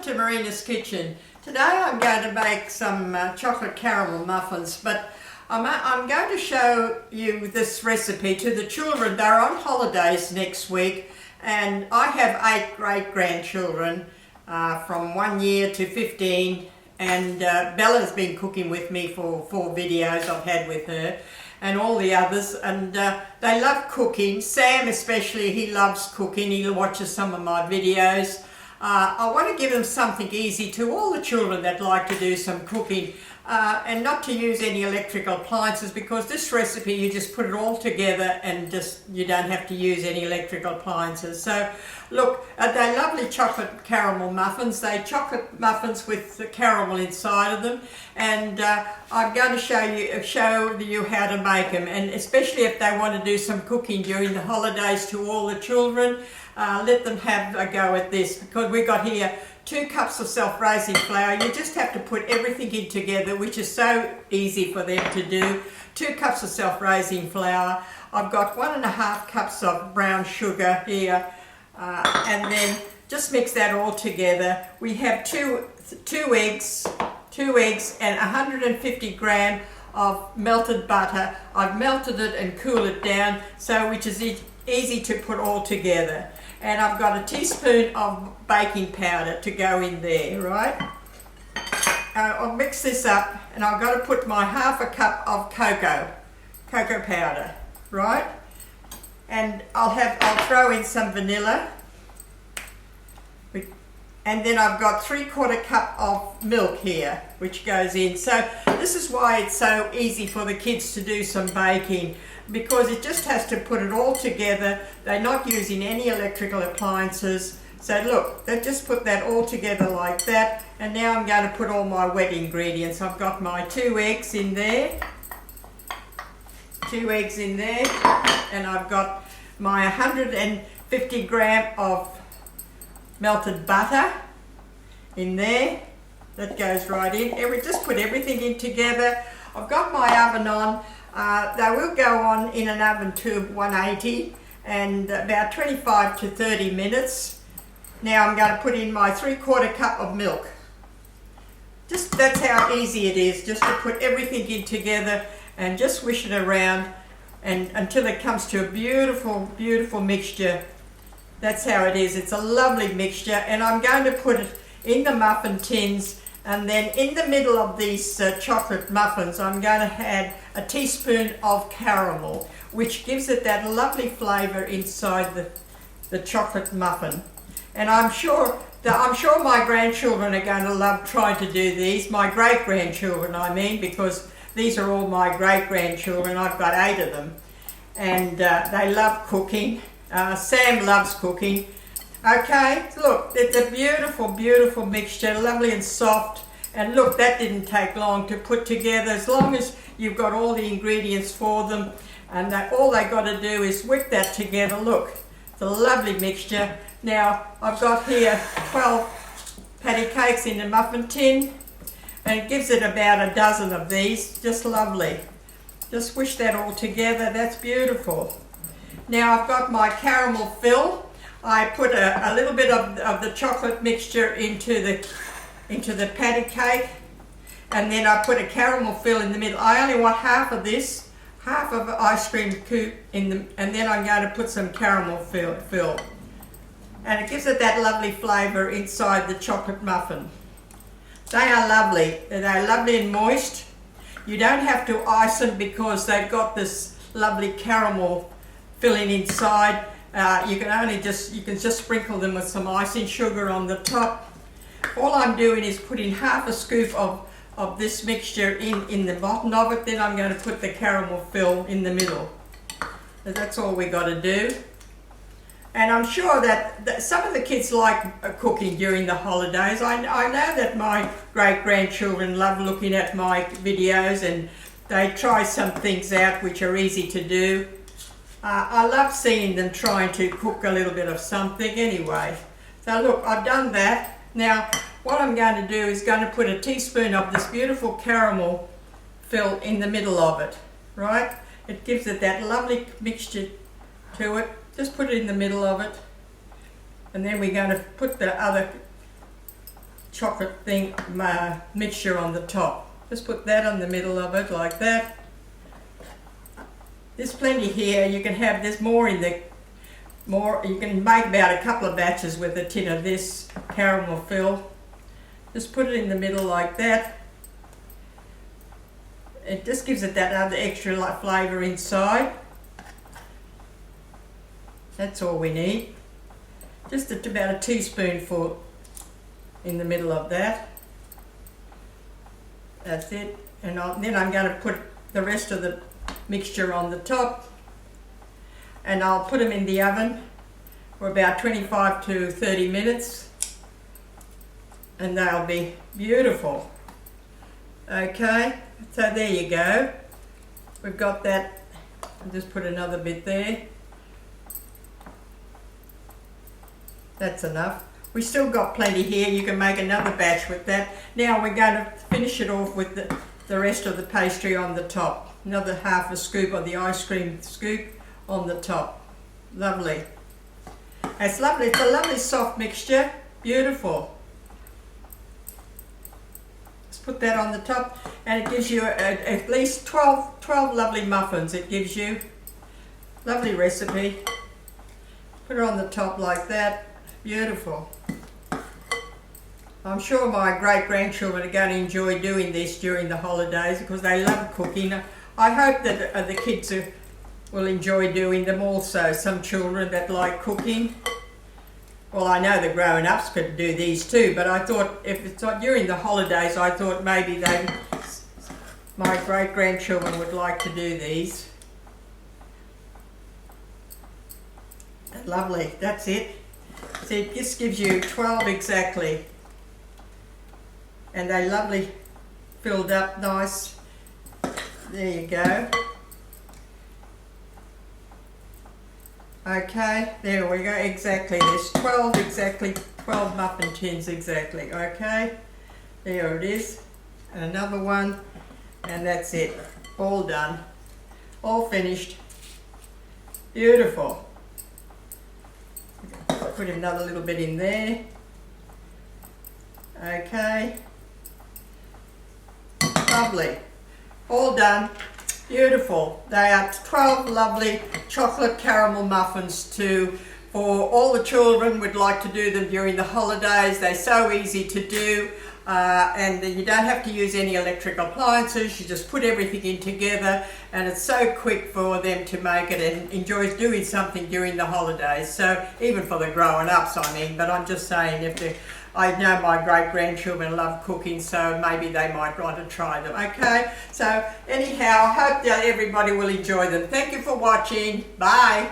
Welcome to Marina's Kitchen. Today I'm going to make some chocolate caramel muffins, but I'm going to show you this recipe to the children. They're on holidays next week, and I have 8 great-grandchildren from 1 year to 15, and Bella's been cooking with me for 4 videos I've had with her, and all the others, and they love cooking. Sam especially, he loves cooking. He watches some of my videos. I want to give them something easy to all the children that like to do some cooking, and not to use any electrical appliances, because this recipe you just put it all together and you don't have to use any electrical appliances. So look, they're lovely chocolate caramel muffins. They're chocolate muffins with the caramel inside of them, and I'm going to show you how to make them, and especially if they want to do some cooking during the holidays to all the children. Let them have a go at this, because we've got here 2 cups of self-raising flour. You just have to put everything in together, which is so easy for them to do. 2 cups of self-raising flour. I've got 1.5 cups of brown sugar here, and then just mix that all together. We have two eggs and 150 gram of melted butter. I've melted it and cooled it down, which is easy to put all together. And I've got a teaspoon of baking powder to go in there, right? I'll mix this up, and I've got to put my 1/2 cup of cocoa powder, right? And I'll throw in some vanilla, and then I've got 3/4 cup of milk here, which goes in. So this is why it's so easy for the kids to do some baking, because it just has to put it all together. They're not using any electrical appliances. So look, they just put that all together like that. And now I'm going to put all my wet ingredients. I've got my 2 eggs in there. 2 eggs in there. And I've got my 150 gram of melted butter in there. That goes right in. Just put everything in together. I've got my oven on. They will go on in an oven to 180 and about 25 to 30 minutes. Now I'm going to put in my 3/4 cup of milk. That's how easy it is, just to put everything in together and just swish it around and until it comes to a beautiful, beautiful mixture. That's how it is. It's a lovely mixture, and I'm going to put it in the muffin tins. And then in the middle of these chocolate muffins, I'm going to add a teaspoon of caramel, which gives it that lovely flavour inside the chocolate muffin. And I'm sure my grandchildren are going to love trying to do these. My great-grandchildren, I mean, because these are all my great-grandchildren. I've got 8 of them. And they love cooking. Sam loves cooking. Okay, look, it's a beautiful, beautiful mixture, lovely and soft. And look, that didn't take long to put together, as long as you've got all the ingredients for them. And all they got to do is whip that together. Look, it's a lovely mixture. Now, I've got here 12 patty cakes in the muffin tin, and it gives it about a dozen of these. Just lovely. Just swish that all together. That's beautiful. Now, I've got my caramel fill. I put a little bit of the chocolate mixture into the patty cake, and then I put a caramel fill in the middle. I only want half of this, half of ice cream scoop and then I'm going to put some caramel fill. And it gives it that lovely flavour inside the chocolate muffin. They are lovely. They're lovely and moist. You don't have to ice them because they've got this lovely caramel filling inside. You can just sprinkle them with some icing sugar on the top. All I'm doing is putting half a scoop of this mixture in the bottom of it. Then I'm going to put the caramel fill in the middle. That's all we got to do. And I'm sure that some of the kids like cooking during the holidays. I know that my great-grandchildren love looking at my videos, and they try some things out which are easy to do. I love seeing them trying to cook a little bit of something anyway. So look, I've done that. Now, what I'm going to do is going to put a teaspoon of this beautiful caramel fill in the middle of it, right? It gives it that lovely mixture to it. Just put it in the middle of it. And then we're going to put the other chocolate thing mixture on the top. Just put that on the middle of it like that. There's plenty here. You can have this more in the you can make about a couple of batches with a tin of this caramel fill. Just put it in the middle like that. It just gives it that other extra flavour inside. That's all we need. Just about a teaspoonful in the middle of that. That's it. And then I'm going to put the rest of the mixture on the top. And I'll put them in the oven for about 25 to 30 minutes. And they'll be beautiful. Okay, so there you go. We've got that. I'll just put another bit there. That's enough. We still got plenty here. You can make another batch with that. Now we're going to finish it off with the rest of the pastry on the top. Another half a scoop of the ice cream scoop on the top. Lovely. It's lovely. It's a lovely soft mixture. Beautiful. Let's put that on the top, and it gives you at least 12 lovely muffins. It gives you. Lovely recipe. Put it on the top like that. Beautiful. I'm sure my great-grandchildren are going to enjoy doing this during the holidays because they love cooking. I hope that the kids will enjoy doing them also. Some children that like cooking. Well, I know the grown-ups could do these too, but I thought if it's not during the holidays, I thought maybe my great-grandchildren would like to do these. Lovely, that's it. See, this gives you 12 exactly. And they're lovely, filled up nice. There you go. Okay, there we go, exactly. There's 12 exactly, 12 muffin tins exactly, okay? There it is. And another one, and that's it. All done. All finished. Beautiful. Put another little bit in there. Okay. Lovely. All done. Beautiful. They are 12 lovely chocolate caramel muffins for all the children. Would like to do them during the holidays. They're so easy to do. And you don't have to use any electric appliances. You just put everything in together, and it's so quick for them to make it and enjoy doing something during the holidays. So even for the grown-ups, I mean, but I'm just saying I know my great-grandchildren love cooking, so maybe they might want to try them. Okay, so anyhow, I hope that everybody will enjoy them. Thank you for watching. Bye.